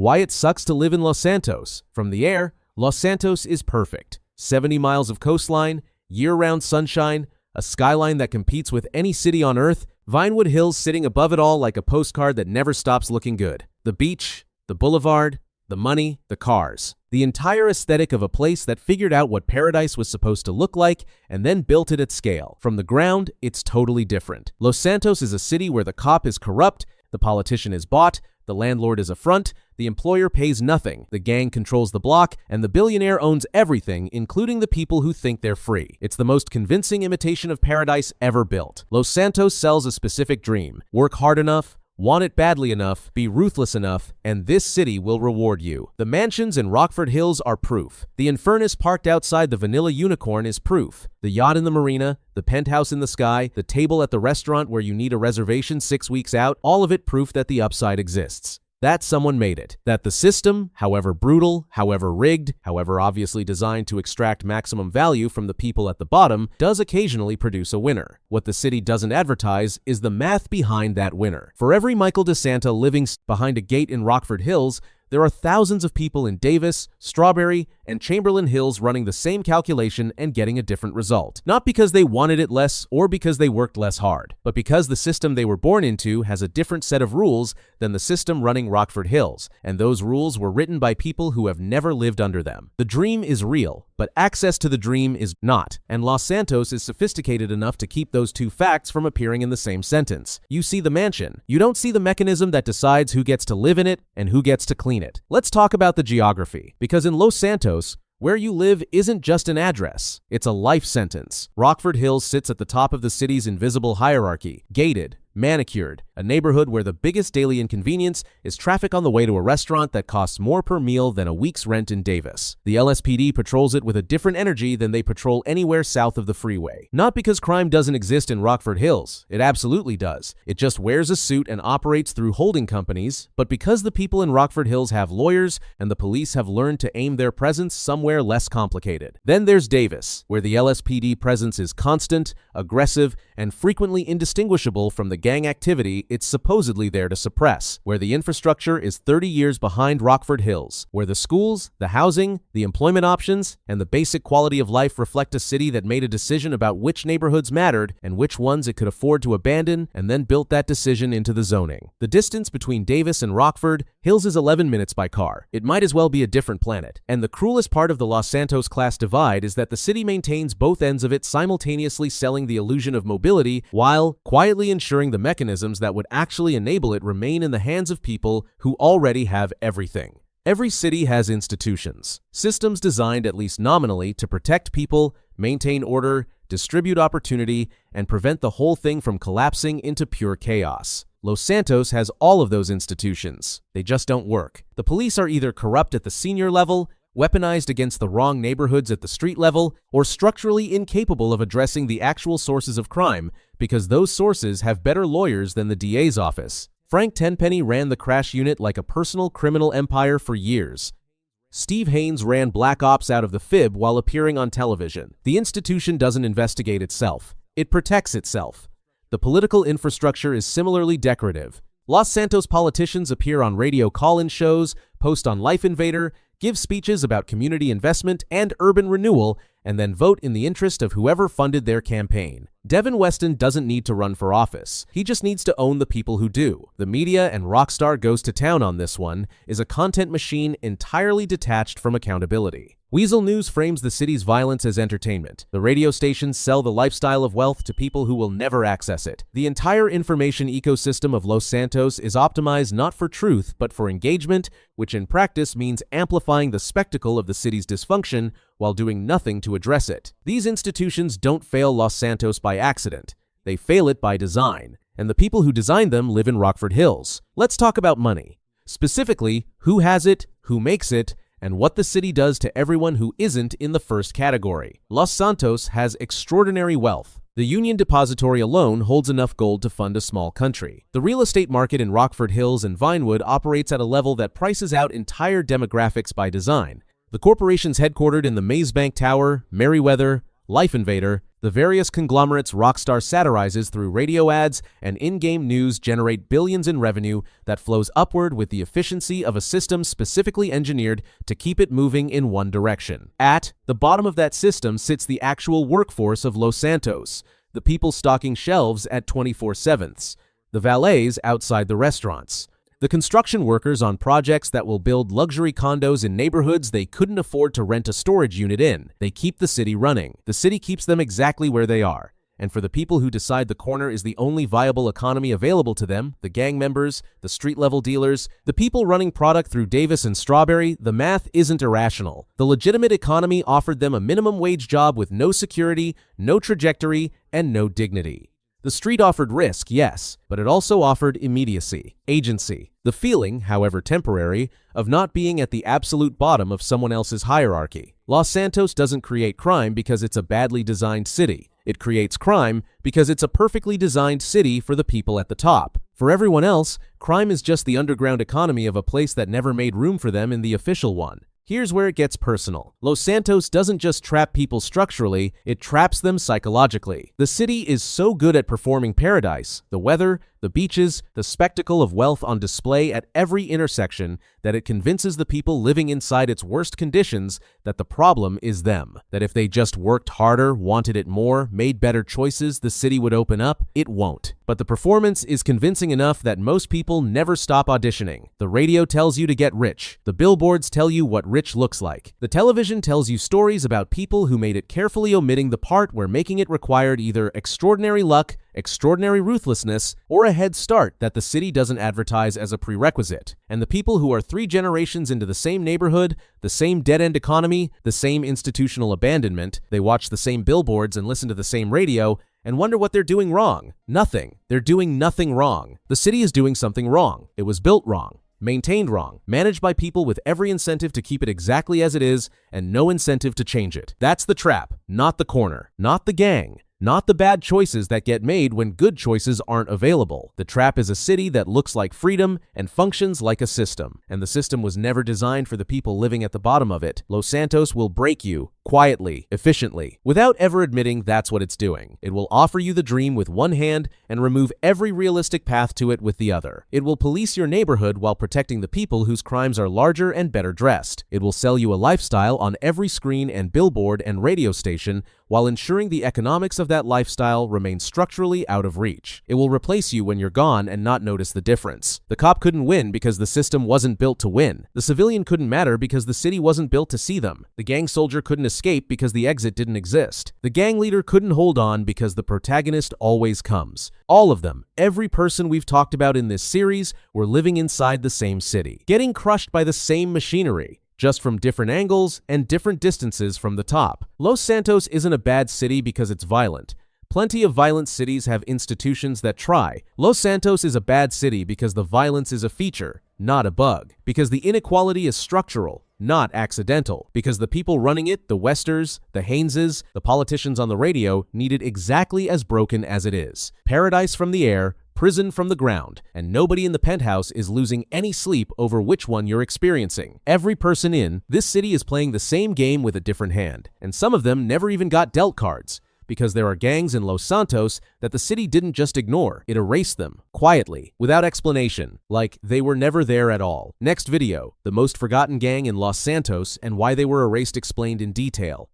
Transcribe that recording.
Why it sucks to live in Los Santos. From the air, Los Santos is perfect. 70 miles of coastline, year-round sunshine, a skyline that competes with any city on Earth, Vinewood Hills sitting above it all like a postcard that never stops looking good. The beach, the boulevard, the money, the cars. The entire aesthetic of a place that figured out what paradise was supposed to look like and then built it at scale. From the ground, it's totally different. Los Santos is a city where the cop is corrupt, the politician is bought, the landlord is a front, the employer pays nothing, the gang controls the block, and the billionaire owns everything, including the people who think they're free. It's the most convincing imitation of paradise ever built. Los Santos sells a specific dream. Work hard enough, want it badly enough, be ruthless enough, and this city will reward you. The mansions in Rockford Hills are proof. The Infernus parked outside the Vanilla Unicorn is proof. The yacht in the marina, the penthouse in the sky, the table at the restaurant where you need a reservation 6 weeks out, all of it proof that the upside exists. That someone made it. That the system, however brutal, however rigged, however obviously designed to extract maximum value from the people at the bottom, does occasionally produce a winner. What the city doesn't advertise is the math behind that winner. For every Michael DeSanta living behind a gate in Rockford Hills, there are thousands of people in Davis, Strawberry, and Chamberlain Hills running the same calculation and getting a different result. Not because they wanted it less or because they worked less hard, but because the system they were born into has a different set of rules than the system running Rockford Hills, and those rules were written by people who have never lived under them. The dream is real, but access to the dream is not, and Los Santos is sophisticated enough to keep those two facts from appearing in the same sentence. You see the mansion. You don't see the mechanism that decides who gets to live in it and who gets to clean it. Let's talk about the geography, because in Los Santos, where you live isn't just an address, it's a life sentence. Rockford Hills sits at the top of the city's invisible hierarchy, gated, manicured, a neighborhood where the biggest daily inconvenience is traffic on the way to a restaurant that costs more per meal than a week's rent in Davis. The LSPD patrols it with a different energy than they patrol anywhere south of the freeway. Not because crime doesn't exist in Rockford Hills, it absolutely does. It just wears a suit and operates through holding companies, but because the people in Rockford Hills have lawyers and the police have learned to aim their presence somewhere less complicated. Then there's Davis, where the LSPD presence is constant, aggressive, and frequently indistinguishable from the gang activity it's supposedly there to suppress, where the infrastructure is 30 years behind Rockford Hills, where the schools, the housing, the employment options, and the basic quality of life reflect a city that made a decision about which neighborhoods mattered and which ones it could afford to abandon, and then built that decision into the zoning. The distance between Davis and Rockford Hills is 11 minutes by car. It might as well be a different planet. And the cruelest part of the Los Santos class divide is that the city maintains both ends of it, simultaneously selling the illusion of mobility while quietly ensuring the mechanisms that would actually enable it remain in the hands of people who already have everything. Every city has institutions, systems designed at least nominally to protect people, maintain order, distribute opportunity, and prevent the whole thing from collapsing into pure chaos. Los Santos has all of those institutions. They just don't work. The police are either corrupt at the senior level, weaponized against the wrong neighborhoods at the street level, or structurally incapable of addressing the actual sources of crime because those sources have better lawyers than the DA's office. Frank Tenpenny ran the crash unit like a personal criminal empire for years. Steve Haynes ran Black Ops out of the fib while appearing on television. The institution doesn't investigate itself. It protects itself. The political infrastructure is similarly decorative. Los Santos politicians appear on radio call-in shows, post on Life Invader, give speeches about community investment and urban renewal, and then vote in the interest of whoever funded their campaign. Devin Weston doesn't need to run for office. He just needs to own the people who do. The media, and Rockstar goes to town on this one, is a content machine entirely detached from accountability. Weasel News frames the city's violence as entertainment. The radio stations sell the lifestyle of wealth to people who will never access it. The entire information ecosystem of Los Santos is optimized not for truth, but for engagement, which in practice means amplifying the spectacle of the city's dysfunction while doing nothing to address it. These institutions don't fail Los Santos by accident. They fail it by design. And the people who designed them live in Rockford Hills. Let's talk about money. Specifically, who has it, who makes it, and what the city does to everyone who isn't in the first category. Los Santos has extraordinary wealth. The Union Depository alone holds enough gold to fund a small country. The real estate market in Rockford Hills and Vinewood operates at a level that prices out entire demographics by design. The corporations headquartered in the Maze Bank Tower, Merriweather, Life Invader, the various conglomerates Rockstar satirizes through radio ads and in-game news generate billions in revenue that flows upward with the efficiency of a system specifically engineered to keep it moving in one direction. At the bottom of that system sits the actual workforce of Los Santos, the people stocking shelves at 24/7, the valets outside the restaurants, the construction workers on projects that will build luxury condos in neighborhoods they couldn't afford to rent a storage unit in. They keep the city running. The city keeps them exactly where they are. And for the people who decide the corner is the only viable economy available to them, the gang members, the street-level dealers, the people running product through Davis and Strawberry, the math isn't irrational. The legitimate economy offered them a minimum wage job with no security, no trajectory, and no dignity. The street offered risk, yes, but it also offered immediacy, agency, the feeling, however temporary, of not being at the absolute bottom of someone else's hierarchy. Los Santos doesn't create crime because it's a badly designed city. It creates crime because it's a perfectly designed city for the people at the top. For everyone else, crime is just the underground economy of a place that never made room for them in the official one. Here's where it gets personal. Los Santos doesn't just trap people structurally, it traps them psychologically. The city is so good at performing paradise, the weather, the beaches, the spectacle of wealth on display at every intersection, that it convinces the people living inside its worst conditions that the problem is them. That if they just worked harder, wanted it more, made better choices, the city would open up. It won't. But the performance is convincing enough that most people never stop auditioning. The radio tells you to get rich. The billboards tell you what rich looks like. The television tells you stories about people who made it, carefully omitting the part where making it required either extraordinary luck, extraordinary ruthlessness, or a head start that the city doesn't advertise as a prerequisite. And the people who are 3 generations into the same neighborhood, the same dead-end economy, the same institutional abandonment, they watch the same billboards and listen to the same radio, and wonder what they're doing wrong. Nothing. They're doing nothing wrong. The city is doing something wrong. It was built wrong, maintained wrong, managed by people with every incentive to keep it exactly as it is, and no incentive to change it. That's the trap, not the corner, not the gang. Not the bad choices that get made when good choices aren't available. The trap is a city that looks like freedom and functions like a system. And the system was never designed for the people living at the bottom of it. Los Santos will break you, quietly, efficiently, without ever admitting that's what it's doing. It will offer you the dream with one hand and remove every realistic path to it with the other. It will police your neighborhood while protecting the people whose crimes are larger and better dressed. It will sell you a lifestyle on every screen and billboard and radio station while ensuring the economics of that lifestyle remain structurally out of reach. It will replace you when you're gone and not notice the difference. The cop couldn't win because the system wasn't built to win. The civilian couldn't matter because the city wasn't built to see them. The gang soldier couldn't escape because the exit didn't exist. The gang leader couldn't hold on because the protagonist always comes. All of them, every person we've talked about in this series, were living inside the same city, getting crushed by the same machinery, just from different angles and different distances from the top. Los Santos isn't a bad city because it's violent. Plenty of violent cities have institutions that try. Los Santos is a bad city because the violence is a feature, not a bug. Because the inequality is structural, not accidental. Because the people running it, the Westers, the Hayneses, the politicians on the radio, need it exactly as broken as it is. Paradise from the air, prison from the ground, and nobody in the penthouse is losing any sleep over which one you're experiencing. Every person in this city is playing the same game with a different hand, and some of them never even got dealt cards, because there are gangs in Los Santos that the city didn't just ignore, it erased them, quietly, without explanation, like they were never there at all. Next video, the most forgotten gang in Los Santos and why they were erased explained in detail.